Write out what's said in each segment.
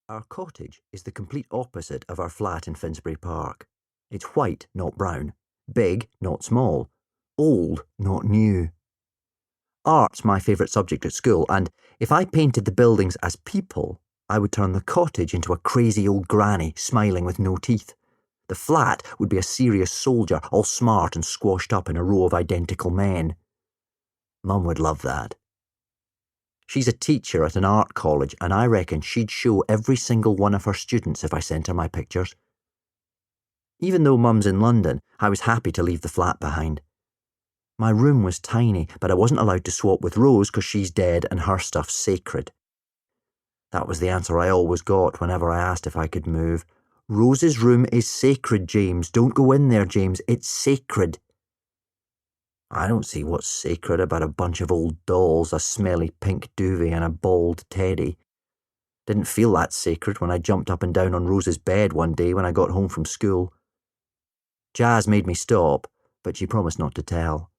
Our cottage is the complete opposite of our flat in Finsbury Park. It's white, not brown. Big, not small. Old, not new. Art's my favourite subject at school, and if I painted the buildings as people, I would turn the cottage into a crazy old granny smiling with no teeth. The flat would be a serious soldier, all smart and squashed up in a row of identical men. Mum would love that. She's a teacher at an art college, and I reckon she'd show every single one of her students if I sent her my pictures. Even though Mum's in London, I was happy to leave the flat behind. My room was tiny, but I wasn't allowed to swap with Rose because she's dead and her stuff's sacred. That was the answer I always got whenever I asked if I could move. Rose's room is sacred, James. Don't go in there, James. It's sacred. I don't see what's sacred about a bunch of old dolls, a smelly pink duvet and a bald teddy. Didn't feel that sacred when I jumped up and down on Rose's bed one day when I got home from school. Jazz made me stop, but she promised not to tell.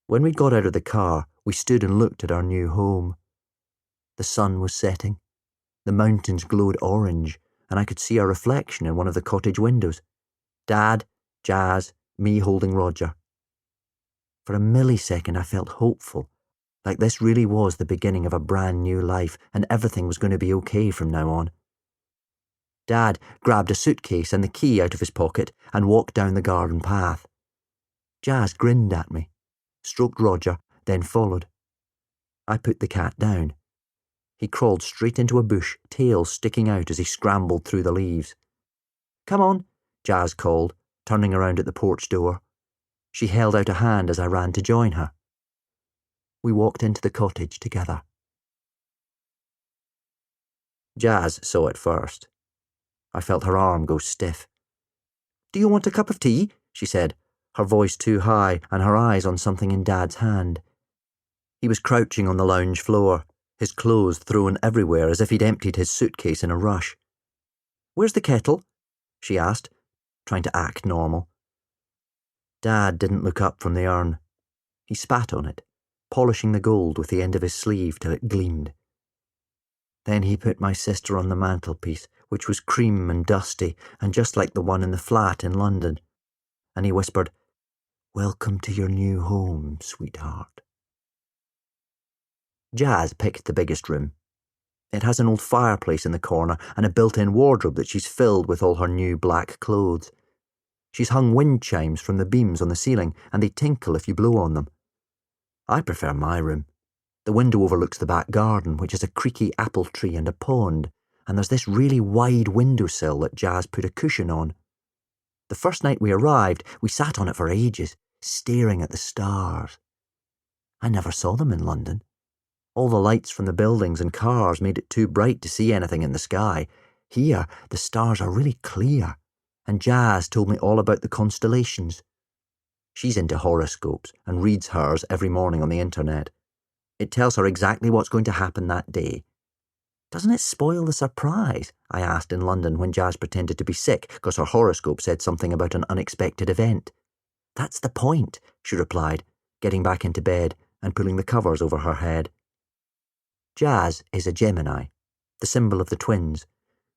When we got out of the car, we stood and looked at our new home. The sun was setting. The mountains glowed orange, and I could see our reflection in one of the cottage windows. Dad, Jazz, me holding Roger. For a millisecond I felt hopeful, like this really was the beginning of a brand new life and everything was going to be okay from now on. Dad grabbed a suitcase and the key out of his pocket and walked down the garden path. Jazz grinned at me, stroked Roger, then followed. I put the cat down. He crawled straight into a bush, tail sticking out as he scrambled through the leaves. "Come on," Jazz called, turning around at the porch door. She held out a hand as I ran to join her. We walked into the cottage together. Jazz saw it first. I felt her arm go stiff. "Do you want a cup of tea?" she said, her voice too high and her eyes on something in Dad's hand. He was crouching on the lounge floor, his clothes thrown everywhere as if he'd emptied his suitcase in a rush. "Where's the kettle?" she asked, trying to act normal. Dad didn't look up from the urn. He spat on it, polishing the gold with the end of his sleeve till it gleamed. Then he put my sister on the mantelpiece, which was cream and dusty and just like the one in the flat in London, and he whispered, "Welcome to your new home, sweetheart." Jazz picked the biggest room. It has an old fireplace in the corner and a built-in wardrobe that she's filled with all her new black clothes. She's hung wind chimes from the beams on the ceiling, and they tinkle if you blow on them. I prefer my room. The window overlooks the back garden, which is a creaky apple tree and a pond, and there's this really wide windowsill that Jazz put a cushion on. The first night we arrived, we sat on it for ages, staring at the stars. I never saw them in London. All the lights from the buildings and cars made it too bright to see anything in the sky. Here, the stars are really clear, and Jazz told me all about the constellations. She's into horoscopes and reads hers every morning on the internet. It tells her exactly what's going to happen that day. "Doesn't it spoil the surprise?" I asked in London when Jazz pretended to be sick because her horoscope said something about an unexpected event. "That's the point," she replied, getting back into bed and pulling the covers over her head. Jazz is a Gemini, the symbol of the twins,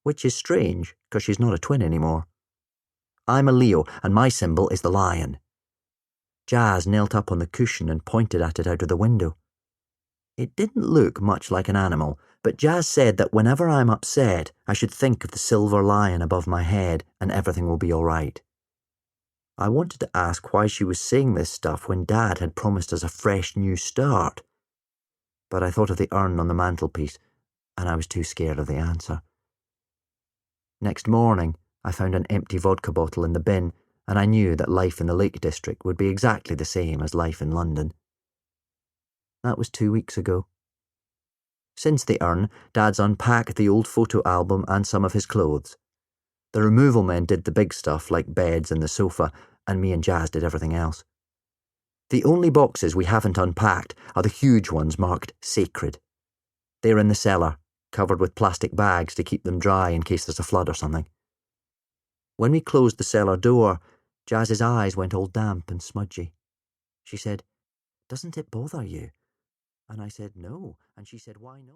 which is strange because she's not a twin anymore. I'm a Leo, and my symbol is the lion. Jazz knelt up on the cushion and pointed at it out of the window. It didn't look much like an animal, but Jazz said that whenever I'm upset, I should think of the silver lion above my head and everything will be all right. I wanted to ask why she was saying this stuff when Dad had promised us a fresh new start, but I thought of the urn on the mantelpiece, and I was too scared of the answer. Next morning, I found an empty vodka bottle in the bin, and I knew that life in the Lake District would be exactly the same as life in London. That was 2 weeks ago. Since the urn, Dad's unpacked the old photo album and some of his clothes. The removal men did the big stuff like beds and the sofa, and me and Jazz did everything else. The only boxes we haven't unpacked are the huge ones marked sacred. They're in the cellar, covered with plastic bags to keep them dry in case there's a flood or something. When we closed the cellar door, Jazz's eyes went all damp and smudgy. She said, "Doesn't it bother you?" And I said, "No." And she said, "Why not?"